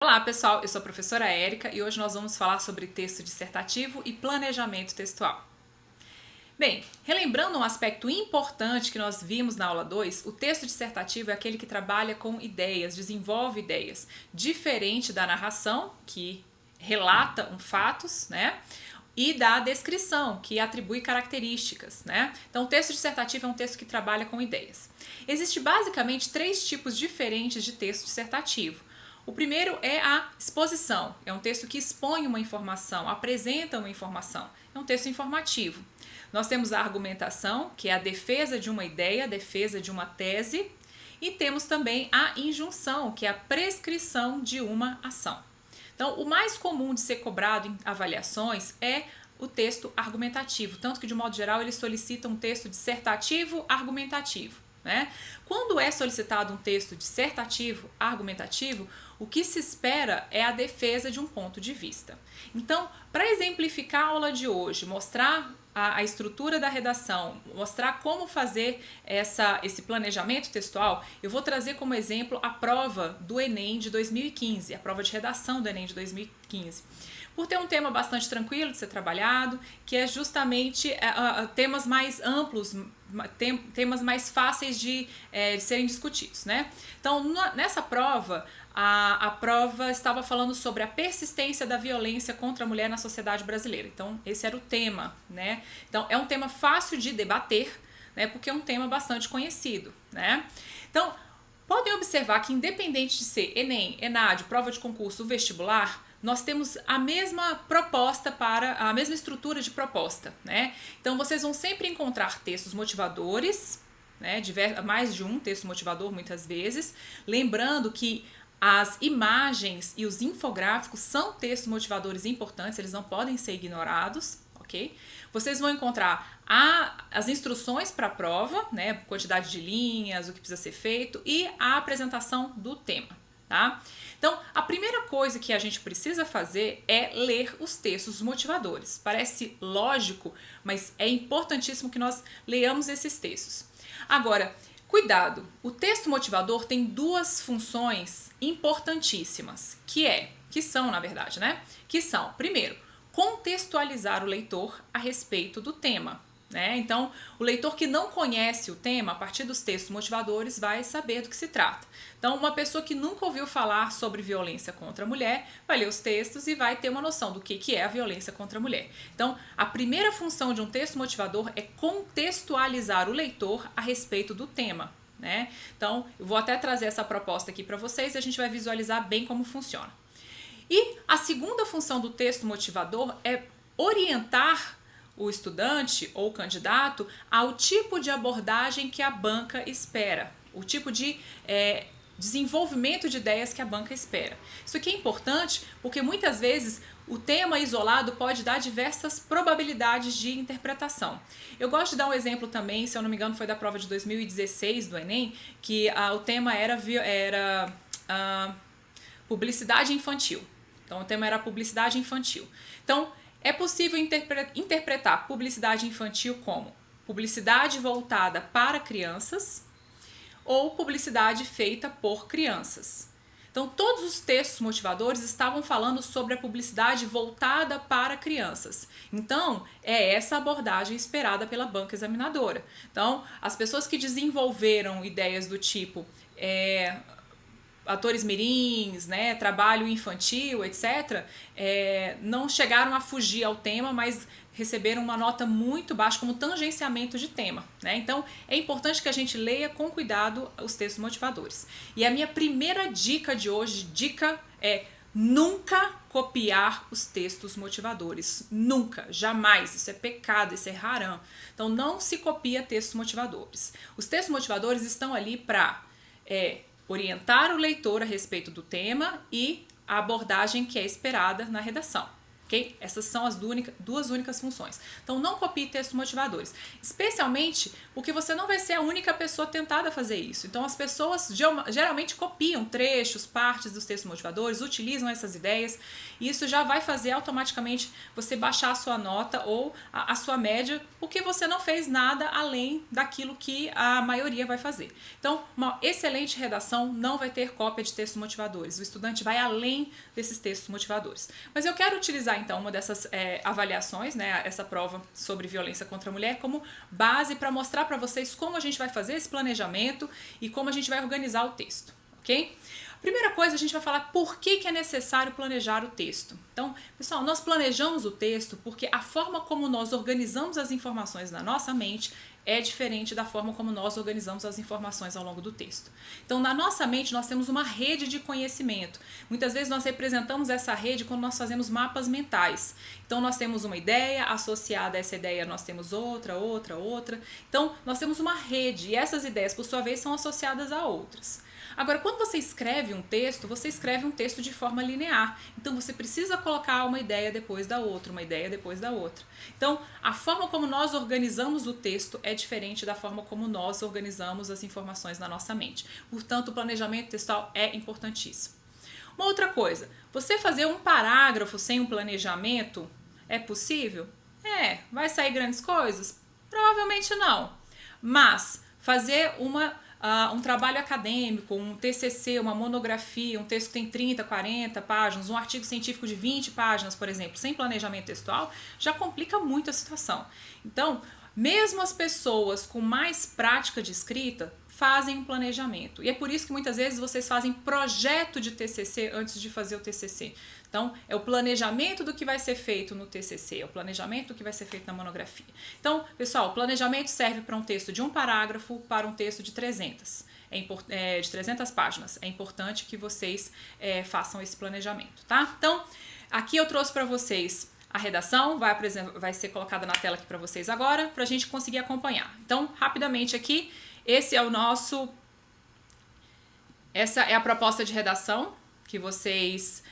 Olá pessoal, eu sou a professora Érica e hoje nós vamos falar sobre texto dissertativo e planejamento textual. Bem, relembrando um aspecto importante que nós vimos na aula 2, o texto dissertativo é aquele que trabalha com ideias, desenvolve ideias, diferente da narração, que relata fatos, né? E da descrição, que atribui características, né? Então, o texto dissertativo é um texto que trabalha com ideias. Existem basicamente 3 tipos diferentes de texto dissertativo. O primeiro é a exposição, é um texto que expõe uma informação, apresenta uma informação, é um texto informativo. Nós temos a argumentação, que é a defesa de uma ideia, a defesa de uma tese, e temos também a injunção, que é a prescrição de uma ação. Então, o mais comum de ser cobrado em avaliações é o texto argumentativo, tanto que, de modo geral, ele solicita um texto dissertativo argumentativo, né? Quando é solicitado um texto dissertativo argumentativo, o que se espera é a defesa de um ponto de vista. Então, para exemplificar a aula de hoje, mostrar a estrutura da redação, mostrar como fazer esse planejamento textual, eu vou trazer como exemplo a prova do Enem de 2015, a prova de redação do Enem de 2015. Por ter um tema bastante tranquilo de ser trabalhado, que é justamente temas mais amplos, temas mais fáceis de serem discutidos, né? Então, nessa prova, a prova estava falando sobre a persistência da violência contra a mulher na sociedade brasileira. Então, esse era o tema, né? Então, é um tema fácil de debater, né? Porque é um tema bastante conhecido, né? Então, podem observar que, independente de ser Enem, ENAD, prova de concurso, vestibular, nós temos a mesma proposta a mesma estrutura de proposta, né? Então, vocês vão sempre encontrar textos motivadores, né? Mais de um texto motivador, muitas vezes. Lembrando que as imagens e os infográficos são textos motivadores importantes, eles não podem ser ignorados, ok? Vocês vão encontrar as instruções para a prova, né? Quantidade de linhas, o que precisa ser feito e a apresentação do tema, tá? Então, a primeira coisa que a gente precisa fazer é ler os textos motivadores. Parece lógico, mas é importantíssimo que nós leamos esses textos. Agora, cuidado, o texto motivador tem 2 funções importantíssimas, que são, na verdade, né? Que são, primeiro, contextualizar o leitor a respeito do tema, né? Então, o leitor que não conhece o tema, a partir dos textos motivadores, vai saber do que se trata. Então, uma pessoa que nunca ouviu falar sobre violência contra a mulher, vai ler os textos e vai ter uma noção do que é a violência contra a mulher. Então, a primeira função de um texto motivador é contextualizar o leitor a respeito do tema, né? Então, eu vou até trazer essa proposta aqui para vocês e a gente vai visualizar bem como funciona. E a segunda função do texto motivador é orientar o estudante ou o candidato ao tipo de abordagem que a banca espera, o tipo de desenvolvimento de ideias que a banca espera. Isso aqui é importante porque muitas vezes o tema isolado pode dar diversas probabilidades de interpretação. Eu gosto de dar um exemplo também, se eu não me engano foi da prova de 2016 do Enem, que o tema era publicidade infantil. Então o tema era publicidade infantil. Então, é possível interpretar publicidade infantil como publicidade voltada para crianças ou publicidade feita por crianças. Então, todos os textos motivadores estavam falando sobre a publicidade voltada para crianças. Então, é essa abordagem esperada pela banca examinadora. Então, as pessoas que desenvolveram ideias do tipo atores mirins, né, trabalho infantil, etc., não chegaram a fugir ao tema, mas receberam uma nota muito baixa como tangenciamento de tema, né? Então, é importante que a gente leia com cuidado os textos motivadores. E a minha primeira dica de hoje, é nunca copiar os textos motivadores. Nunca, jamais. Isso é pecado, isso é haram. Então, não se copia textos motivadores. Os textos motivadores estão ali para orientar o leitor a respeito do tema e a abordagem que é esperada na redação. ok? Essas são as duas únicas funções. Então, não copie textos motivadores, especialmente porque você não vai ser a única pessoa tentada a fazer isso. Então, as pessoas geralmente copiam trechos, partes dos textos motivadores, utilizam essas ideias, e isso já vai fazer automaticamente você baixar a sua nota ou a sua média, porque você não fez nada além daquilo que a maioria vai fazer. Então, uma excelente redação não vai ter cópia de textos motivadores. O estudante vai além desses textos motivadores. Mas eu quero utilizar, então, uma dessas avaliações, né, essa prova sobre violência contra a mulher, como base para mostrar para vocês como a gente vai fazer esse planejamento e como a gente vai organizar o texto, ok? Primeira coisa, a gente vai falar por que é necessário planejar o texto. Então, pessoal, nós planejamos o texto porque a forma como nós organizamos as informações na nossa mente é diferente da forma como nós organizamos as informações ao longo do texto. Então, na nossa mente, nós temos uma rede de conhecimento. Muitas vezes nós representamos essa rede quando nós fazemos mapas mentais. Então, nós temos uma ideia, associada a essa ideia nós temos outra. Então, nós temos uma rede e essas ideias, por sua vez, são associadas a outras. Agora, quando você escreve um texto, você escreve um texto de forma linear. Então, você precisa colocar uma ideia depois da outra, uma ideia depois da outra. Então, a forma como nós organizamos o texto é diferente da forma como nós organizamos as informações na nossa mente. Portanto, o planejamento textual é importantíssimo. Uma outra coisa, você fazer um parágrafo sem um planejamento é possível? Vai sair grandes coisas? Provavelmente não. Mas fazer um trabalho acadêmico, um TCC, uma monografia, um texto que tem 30, 40 páginas, um artigo científico de 20 páginas, por exemplo, sem planejamento textual, já complica muito a situação. Então, mesmo as pessoas com mais prática de escrita fazem um planejamento. E é por isso que muitas vezes vocês fazem projeto de TCC antes de fazer o TCC. Então, é o planejamento do que vai ser feito no TCC, é o planejamento do que vai ser feito na monografia. Então, pessoal, o planejamento serve para um texto de um parágrafo, para um texto de 300 páginas. É importante que vocês façam esse planejamento, tá? Então, aqui eu trouxe para vocês a redação, vai ser colocada na tela aqui para vocês agora, para a gente conseguir acompanhar. Então, rapidamente aqui, essa é a proposta de redação que vocês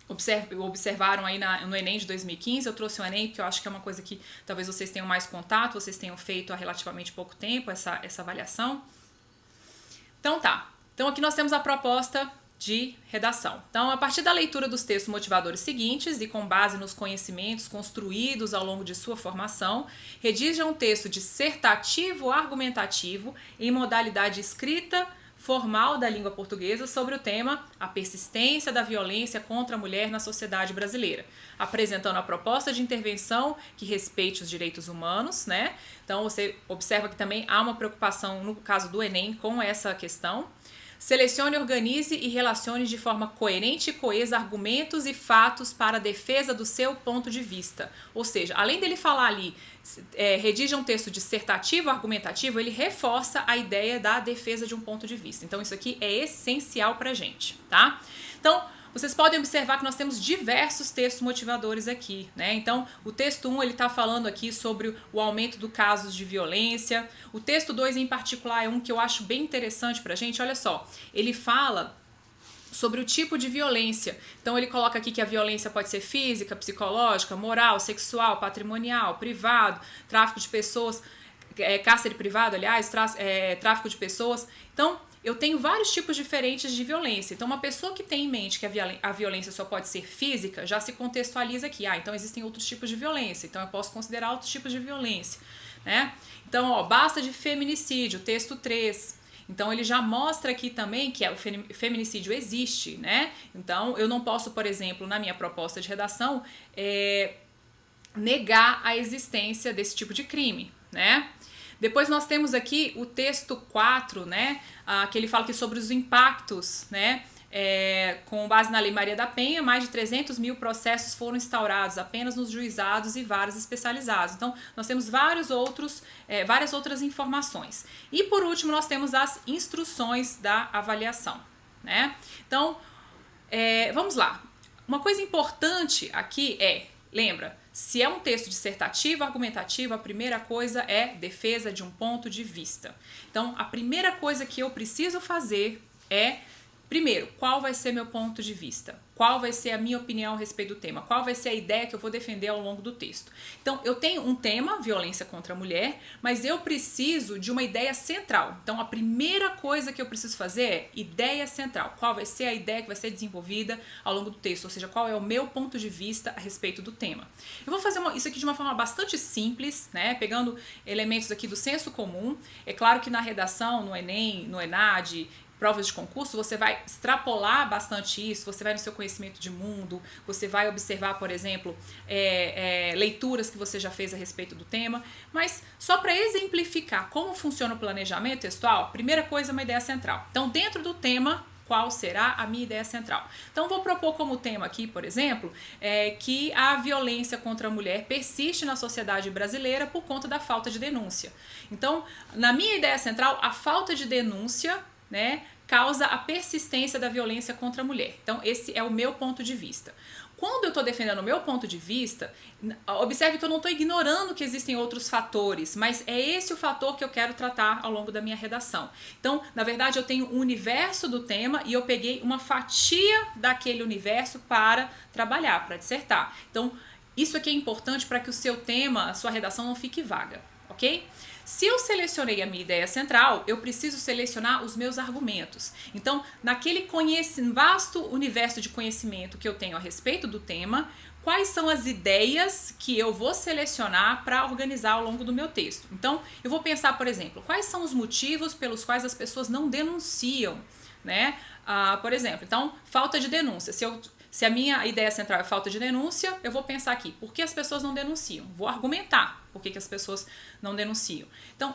observaram aí no Enem de 2015. Eu trouxe o Enem porque eu acho que é uma coisa que talvez vocês tenham mais contato, vocês tenham feito há relativamente pouco tempo essa avaliação. Então tá, então aqui nós temos a proposta de redação. Então, a partir da leitura dos textos motivadores seguintes e com base nos conhecimentos construídos ao longo de sua formação, redija um texto dissertativo argumentativo em modalidade escrita formal da língua portuguesa sobre o tema A Persistência da Violência contra a Mulher na Sociedade Brasileira, apresentando a proposta de intervenção que respeite os direitos humanos, né? Então, você observa que também há uma preocupação, no caso do Enem, com essa questão. Selecione, organize e relacione de forma coerente e coesa argumentos e fatos para a defesa do seu ponto de vista. Ou seja, além dele falar ali, redija um texto dissertativo, argumentativo, ele reforça a ideia da defesa de um ponto de vista. Então, isso aqui é essencial pra gente, tá? Então, vocês podem observar que nós temos diversos textos motivadores aqui, né? Então, o texto 1, ele está falando aqui sobre o aumento do casos de violência. O texto 2, em particular, é um que eu acho bem interessante pra gente. Olha só, ele fala sobre o tipo de violência. Então, ele coloca aqui que a violência pode ser física, psicológica, moral, sexual, patrimonial, privado, tráfico de pessoas, cárcere privado, aliás, tráfico de pessoas. Então, eu tenho vários tipos diferentes de violência. Então, uma pessoa que tem em mente que a violência só pode ser física, já se contextualiza aqui. Então existem outros tipos de violência. Então, eu posso considerar outros tipos de violência, né? Então, basta de feminicídio, texto 3. Então, ele já mostra aqui também que o feminicídio existe, né? Então, eu não posso, por exemplo, na minha proposta de redação, negar a existência desse tipo de crime, né? Depois nós temos aqui o texto 4, né, que ele fala aqui sobre os impactos, né, com base na Lei Maria da Penha, mais de 300 mil processos foram instaurados apenas nos juizados e varas especializados. Então, nós temos várias outras informações. E, por último, nós temos as instruções da avaliação, né? Então, vamos lá. Uma coisa importante aqui lembra, se é um texto dissertativo, argumentativo, a primeira coisa é defesa de um ponto de vista. Então, a primeira coisa que eu preciso fazer é Primeiro, qual vai ser meu ponto de vista? Qual vai ser a minha opinião a respeito do tema? Qual vai ser a ideia que eu vou defender ao longo do texto? Então, eu tenho um tema, violência contra a mulher, mas eu preciso de uma ideia central. Então, a primeira coisa que eu preciso fazer é ideia central. Qual vai ser a ideia que vai ser desenvolvida ao longo do texto? Ou seja, qual é o meu ponto de vista a respeito do tema? Eu vou fazer isso aqui de uma forma bastante simples, né? Pegando elementos aqui do senso comum. É claro que na redação, no Enem, no ENAD, provas de concurso, você vai extrapolar bastante isso, você vai no seu conhecimento de mundo, você vai observar, por exemplo, leituras que você já fez a respeito do tema, mas só para exemplificar como funciona o planejamento textual, primeira coisa é uma ideia central. Então, dentro do tema, qual será a minha ideia central? Então, vou propor como tema aqui, por exemplo, que a violência contra a mulher persiste na sociedade brasileira por conta da falta de denúncia. Então, na minha ideia central, a falta de denúncia, né, causa a persistência da violência contra a mulher. Então, esse é o meu ponto de vista. Quando eu estou defendendo o meu ponto de vista, observe que eu não estou ignorando que existem outros fatores, mas é esse o fator que eu quero tratar ao longo da minha redação. Então, na verdade, eu tenho um universo do tema e eu peguei uma fatia daquele universo para trabalhar, para dissertar. Então, isso aqui é importante para que o seu tema, a sua redação não fique vaga, ok? Se eu selecionei a minha ideia central, eu preciso selecionar os meus argumentos. Então, naquele vasto universo de conhecimento que eu tenho a respeito do tema, quais são as ideias que eu vou selecionar para organizar ao longo do meu texto? Então, eu vou pensar, por exemplo, quais são os motivos pelos quais as pessoas não denunciam, né? Por exemplo, então, falta de denúncia. Se a minha ideia central é falta de denúncia, eu vou pensar aqui, por que as pessoas não denunciam? Vou argumentar por que as pessoas não denunciam. Então,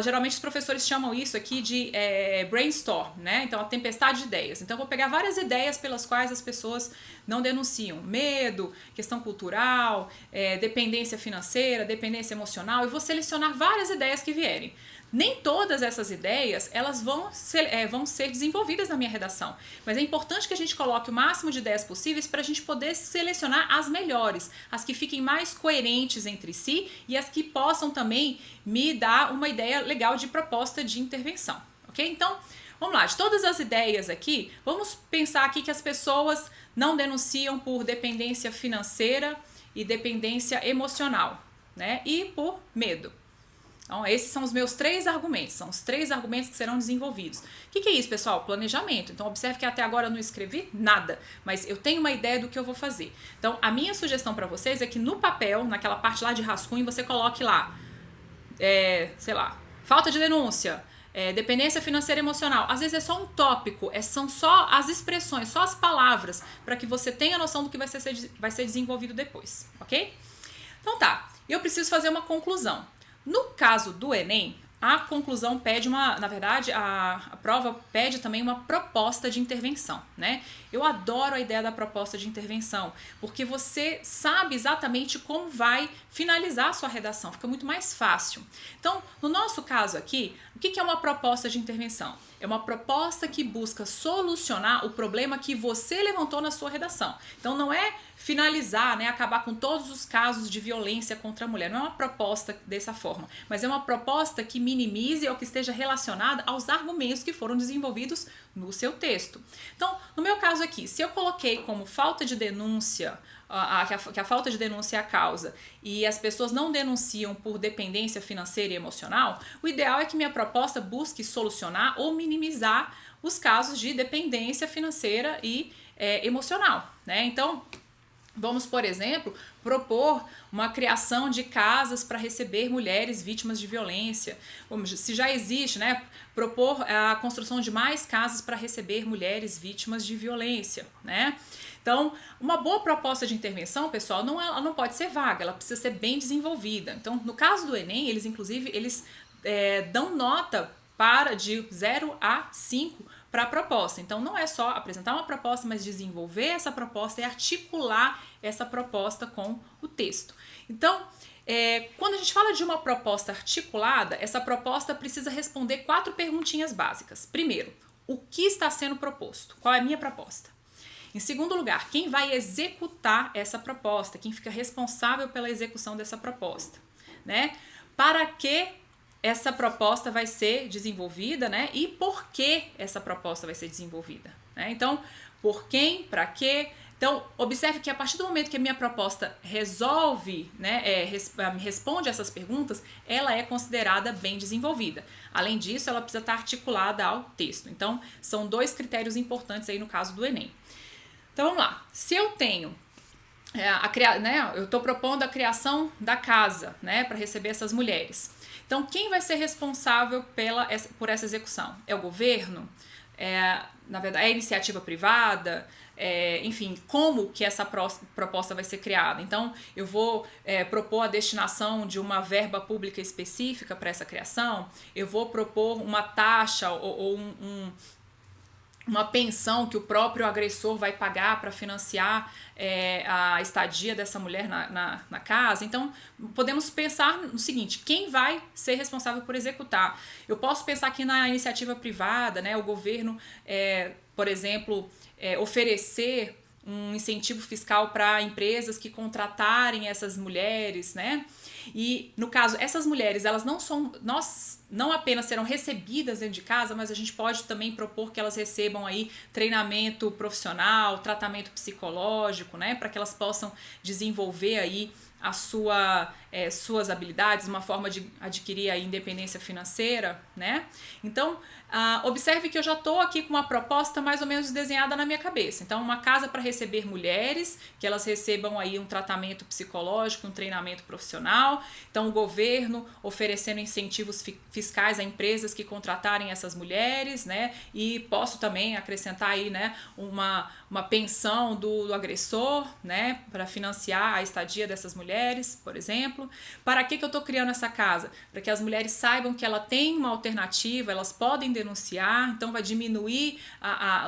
geralmente os professores chamam isso aqui de brainstorm, né? Então, a tempestade de ideias. Então, eu vou pegar várias ideias pelas quais as pessoas não denunciam. Medo, questão cultural, dependência financeira, dependência emocional. Eu vou selecionar várias ideias que vierem. Nem todas essas ideias elas vão ser desenvolvidas na minha redação, mas é importante que a gente coloque o máximo de ideias possíveis para a gente poder selecionar as melhores, as que fiquem mais coerentes entre si e as que possam também me dar uma ideia legal de proposta de intervenção, ok? Então, vamos lá, de todas as ideias aqui, vamos pensar aqui que as pessoas não denunciam por dependência financeira e dependência emocional, né? E por medo. Então, esses são os meus 3 argumentos, são os 3 argumentos que serão desenvolvidos. O que é isso, pessoal? Planejamento. Então, observe que até agora eu não escrevi nada, mas eu tenho uma ideia do que eu vou fazer. Então, a minha sugestão para vocês é que no papel, naquela parte lá de rascunho, você coloque lá, sei lá, falta de denúncia, dependência financeira e emocional. Às vezes é só um tópico, são só as expressões, só as palavras, para que você tenha noção do que vai ser desenvolvido depois, ok? Então tá, eu preciso fazer uma conclusão. No caso do Enem, a conclusão pede na verdade, a prova pede também uma proposta de intervenção, né? Eu adoro a ideia da proposta de intervenção, porque você sabe exatamente como vai finalizar a sua redação, fica muito mais fácil. Então, no nosso caso aqui, o que é uma proposta de intervenção? É uma proposta que busca solucionar o problema que você levantou na sua redação. Então, não é finalizar, né, acabar com todos os casos de violência contra a mulher. Não é uma proposta dessa forma, mas é uma proposta que minimize ou que esteja relacionada aos argumentos que foram desenvolvidos no seu texto. Então, no meu caso aqui, se eu coloquei como falta de denúncia, que a falta de denúncia é a causa, e as pessoas não denunciam por dependência financeira e emocional, o ideal é que minha proposta busque solucionar ou minimizar os casos de dependência financeira e emocional, né? Então, vamos, por exemplo, propor uma criação de casas para receber mulheres vítimas de violência. Se já existe, né, propor a construção de mais casas para receber mulheres vítimas de violência, né? Então, uma boa proposta de intervenção, pessoal, ela não pode ser vaga, ela precisa ser bem desenvolvida. Então, no caso do Enem, eles dão nota de 0 a 5 para a proposta. Então, não é só apresentar uma proposta, mas desenvolver essa proposta e articular essa proposta com o texto. Então, quando a gente fala de uma proposta articulada, essa proposta precisa responder 4 perguntinhas básicas. Primeiro, o que está sendo proposto? Qual é a minha proposta? Em segundo lugar, quem vai executar essa proposta? Quem fica responsável pela execução dessa proposta, né? Para que essa proposta vai ser desenvolvida, né? E por que essa proposta vai ser desenvolvida, né? Então, por quem, para quê? Então, observe que a partir do momento que a minha proposta resolve, né, responde essas perguntas, ela é considerada bem desenvolvida. Além disso, ela precisa estar articulada ao texto. Então, são 2 critérios importantes aí no caso do Enem. Então, vamos lá. Se eu tenho eu estou propondo a criação da casa, né, para receber essas mulheres. Então, quem vai ser responsável por essa execução? É o governo? Na verdade, é a iniciativa privada? Enfim, como que essa proposta vai ser criada? Então, eu vou propor a destinação de uma verba pública específica para essa criação? Eu vou propor uma taxa ou uma pensão que o próprio agressor vai pagar para financiar a estadia dessa mulher na casa. Então, podemos pensar no seguinte: quem vai ser responsável por executar? Eu posso pensar aqui na iniciativa privada, né? O governo, por exemplo, oferecer um incentivo fiscal para empresas que contratarem essas mulheres, né? E, no caso, essas mulheres, elas não apenas serão recebidas dentro de casa, mas a gente pode também propor que elas recebam aí treinamento profissional, tratamento psicológico, né? Para que elas possam desenvolver aí suas habilidades, uma forma de adquirir a independência financeira, né? Então, observe que eu já estou aqui com uma proposta mais ou menos desenhada na minha cabeça. Então, uma casa para receber mulheres, que elas recebam aí um tratamento psicológico, um treinamento profissional. Então, o governo oferecendo incentivos fiscais a empresas que contratarem essas mulheres, né? E posso também acrescentar aí, né, uma pensão do agressor, né, para financiar a estadia dessas mulheres, por exemplo. Para que eu estou criando essa casa? Para que as mulheres saibam que ela tem uma alternativa, elas podem denunciar, então vai diminuir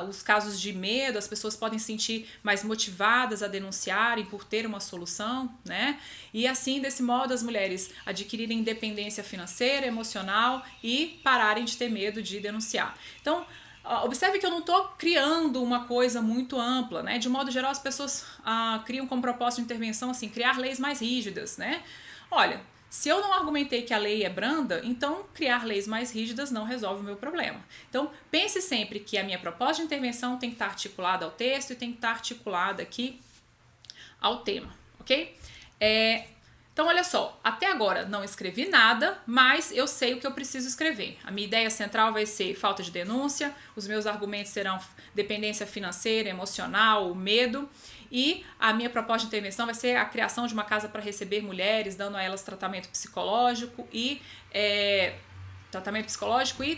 os casos de medo, as pessoas podem se sentir mais motivadas a denunciarem por ter uma solução, né? E assim, desse modo, as mulheres adquirirem independência financeira, emocional e pararem de ter medo de denunciar. Então, observe que eu não estou criando uma coisa muito ampla, né? De modo geral, as pessoas criam como propósito de intervenção, assim, criar leis mais rígidas, né? Olha, se eu não argumentei que a lei é branda, então criar leis mais rígidas não resolve o meu problema. Então, pense sempre que a minha proposta de intervenção tem que estar articulada ao texto e tem que estar articulada aqui ao tema, ok? Então, olha só, até agora não escrevi nada, mas eu sei o que eu preciso escrever. A minha ideia central vai ser falta de denúncia, os meus argumentos serão dependência financeira, emocional, medo, e a minha proposta de intervenção vai ser a criação de uma casa para receber mulheres, dando a elas tratamento psicológico e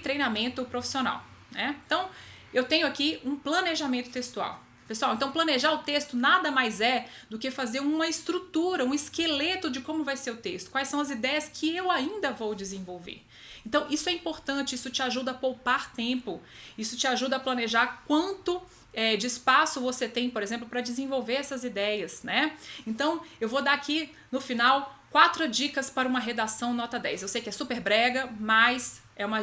treinamento profissional, né? Então, eu tenho aqui um planejamento textual. Pessoal, então planejar o texto nada mais é do que fazer uma estrutura, um esqueleto de como vai ser o texto, quais são as ideias que eu ainda vou desenvolver. Então isso é importante, isso te ajuda a poupar tempo, isso te ajuda a planejar quanto de espaço você tem, por exemplo, para desenvolver essas ideias, né? Então eu vou dar aqui no final 4 dicas para uma redação nota 10. Eu sei que é super brega, mas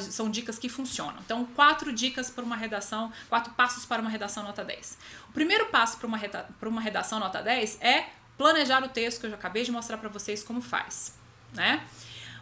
são dicas que funcionam. Então, 4 dicas para uma redação, 4 passos para uma redação nota 10. O primeiro passo para uma redação nota 10 é planejar o texto, que eu já acabei de mostrar para vocês como faz, né?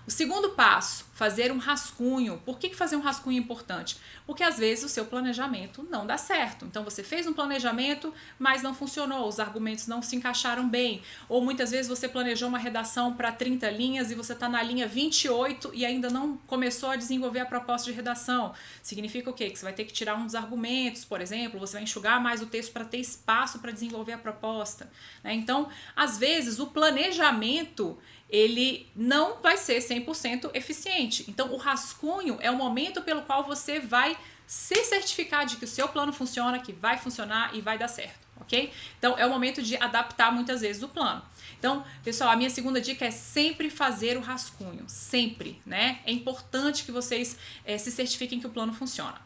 O segundo passo, fazer um rascunho. Por que fazer um rascunho é importante? Porque às vezes o seu planejamento não dá certo. Então você fez um planejamento, mas não funcionou, os argumentos não se encaixaram bem. Ou muitas vezes você planejou uma redação para 30 linhas e você está na linha 28 e ainda não começou a desenvolver a proposta de redação. Significa o quê? Que você vai ter que tirar um dos argumentos, por exemplo, você vai enxugar mais o texto para ter espaço para desenvolver a proposta, né? Então, às vezes, o planejamento ele não vai ser 100% eficiente. Então, o rascunho é o momento pelo qual você vai se certificar de que o seu plano funciona, que vai funcionar e vai dar certo, ok? Então, é o momento de adaptar muitas vezes o plano. Então, pessoal, a minha segunda dica é sempre fazer o rascunho, sempre, né? É importante que vocês se certifiquem que o plano funciona.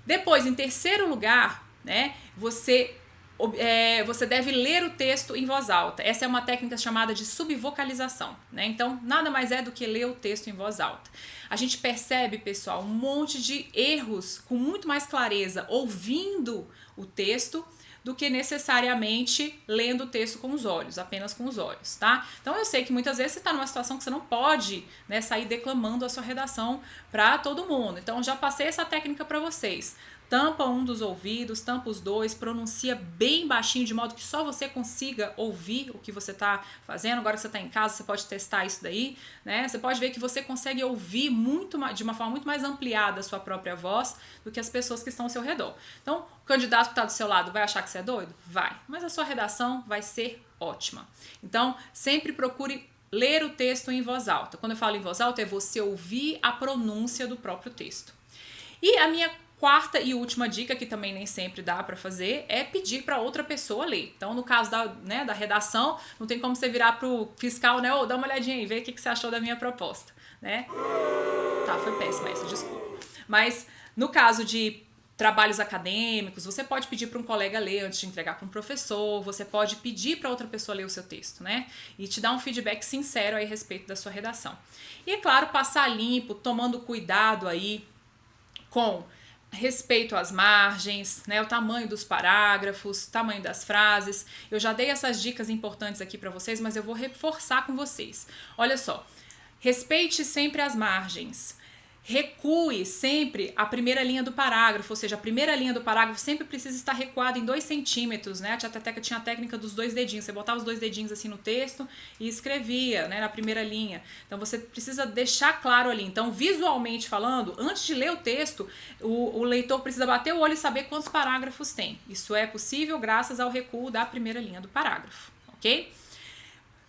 Depois, em terceiro lugar, né, você deve ler o texto em voz alta. Essa é uma técnica chamada de subvocalização, né? Então, nada mais é do que ler o texto em voz alta. A gente percebe, pessoal, um monte de erros com muito mais clareza ouvindo o texto do que necessariamente lendo o texto com os olhos, apenas com os olhos, tá? Então eu sei que muitas vezes você está numa situação que você não pode, né, sair declamando a sua redação para todo mundo. Então já passei essa técnica para vocês. Tampa um dos ouvidos, tampa os dois, pronuncia bem baixinho, de modo que só você consiga ouvir o que você está fazendo. Agora que você está em casa, você pode testar isso daí, né? Você pode ver que você consegue ouvir de uma forma muito mais ampliada a sua própria voz do que as pessoas que estão ao seu redor. Então, o candidato que está do seu lado vai achar que você é doido? Vai. Mas a sua redação vai ser ótima. Então, sempre procure ler o texto em voz alta. Quando eu falo em voz alta, é você ouvir a pronúncia do próprio texto. E a minha quarta e última dica, que também nem sempre dá para fazer, é pedir para outra pessoa ler. Então, no caso da redação, não tem como você virar pro fiscal, né? Ô, dá uma olhadinha aí, vê o que você achou da minha proposta, né? Tá, foi péssima essa, desculpa. Mas, no caso de trabalhos acadêmicos, você pode pedir para um colega ler antes de entregar para um professor, você pode pedir para outra pessoa ler o seu texto, né? E te dar um feedback sincero aí a respeito da sua redação. E, é claro, passar limpo, tomando cuidado aí com respeito às margens, né, o tamanho dos parágrafos, tamanho das frases. Eu já dei essas dicas importantes aqui para vocês, mas eu vou reforçar com vocês. Olha só, respeite sempre as margens. Recue sempre a primeira linha do parágrafo, ou seja, a primeira linha do parágrafo sempre precisa estar recuada em 2 centímetros, né? A tia Teteca tinha a técnica dos 2 dedinhos, você botava os 2 dedinhos assim no texto e escrevia, né, na primeira linha. Então você precisa deixar claro ali. Então, visualmente falando, antes de ler o texto, o leitor precisa bater o olho e saber quantos parágrafos tem. Isso é possível graças ao recuo da primeira linha do parágrafo, ok?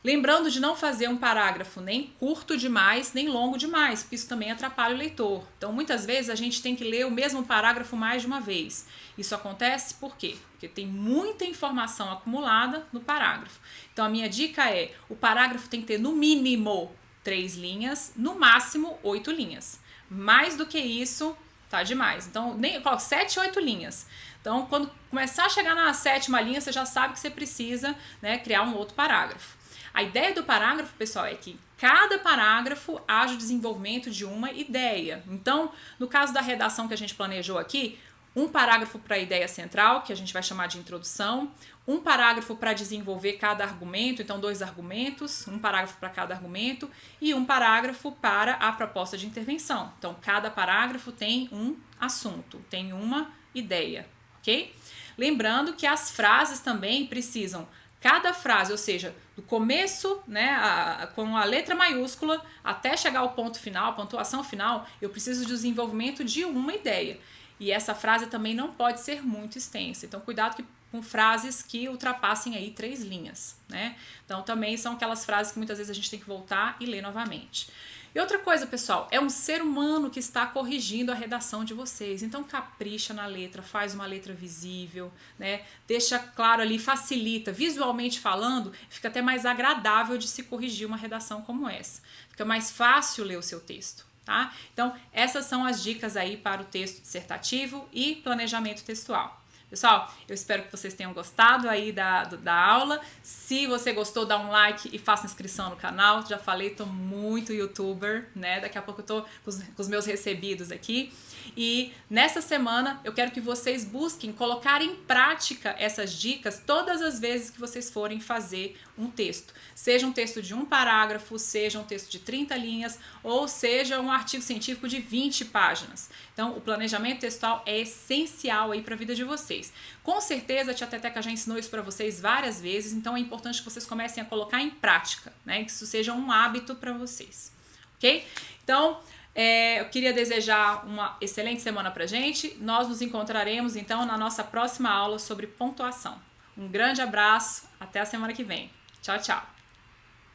Lembrando de não fazer um parágrafo nem curto demais, nem longo demais, porque isso também atrapalha o leitor. Então, muitas vezes a gente tem que ler o mesmo parágrafo mais de uma vez. Isso acontece por quê? Porque tem muita informação acumulada no parágrafo. Então, a minha dica é, o parágrafo tem que ter no mínimo 3 linhas, no máximo 8 linhas. Mais do que isso, tá demais. Então, 7, 8 linhas. Então, quando começar a chegar na 7ª linha, você já sabe que você precisa, né, criar um outro parágrafo. A ideia do parágrafo, pessoal, é que cada parágrafo haja o desenvolvimento de uma ideia. Então, no caso da redação que a gente planejou aqui, um parágrafo para a ideia central, que a gente vai chamar de introdução, um parágrafo para desenvolver cada argumento, então 2 argumentos, um parágrafo para cada argumento e um parágrafo para a proposta de intervenção. Então, cada parágrafo tem um assunto, tem uma ideia, ok? Lembrando que as frases também precisam, cada frase, ou seja, do começo, né, com a letra maiúscula, até chegar ao ponto final, a pontuação final, eu preciso de desenvolvimento de uma ideia. E essa frase também não pode ser muito extensa. Então, cuidado com frases que ultrapassem aí 3 linhas, né? Então, também são aquelas frases que muitas vezes a gente tem que voltar e ler novamente. E outra coisa, pessoal, é um ser humano que está corrigindo a redação de vocês. Então, capricha na letra, faz uma letra visível, né? Deixa claro ali, facilita. Visualmente falando, fica até mais agradável de se corrigir uma redação como essa. Fica mais fácil ler o seu texto, tá? Então, essas são as dicas aí para o texto dissertativo e planejamento textual. Pessoal, eu espero que vocês tenham gostado aí da aula. Se você gostou, dá um like e faça inscrição no canal. Já falei, tô muito youtuber, né? Daqui a pouco eu tô com os meus recebidos aqui. E nessa semana eu quero que vocês busquem colocar em prática essas dicas todas as vezes que vocês forem fazer um texto. Seja um texto de 1 parágrafo, seja um texto de 30 linhas, ou seja um artigo científico de 20 páginas. Então, o planejamento textual é essencial aí para a vida de vocês. Com certeza a tia Teteca já ensinou isso para vocês várias vezes, então é importante que vocês comecem a colocar em prática, né? Que isso seja um hábito para vocês, ok? Então, eu queria desejar uma excelente semana pra gente. Nós nos encontraremos então na nossa próxima aula sobre pontuação. Um grande abraço, até a semana que vem. Tchau, tchau!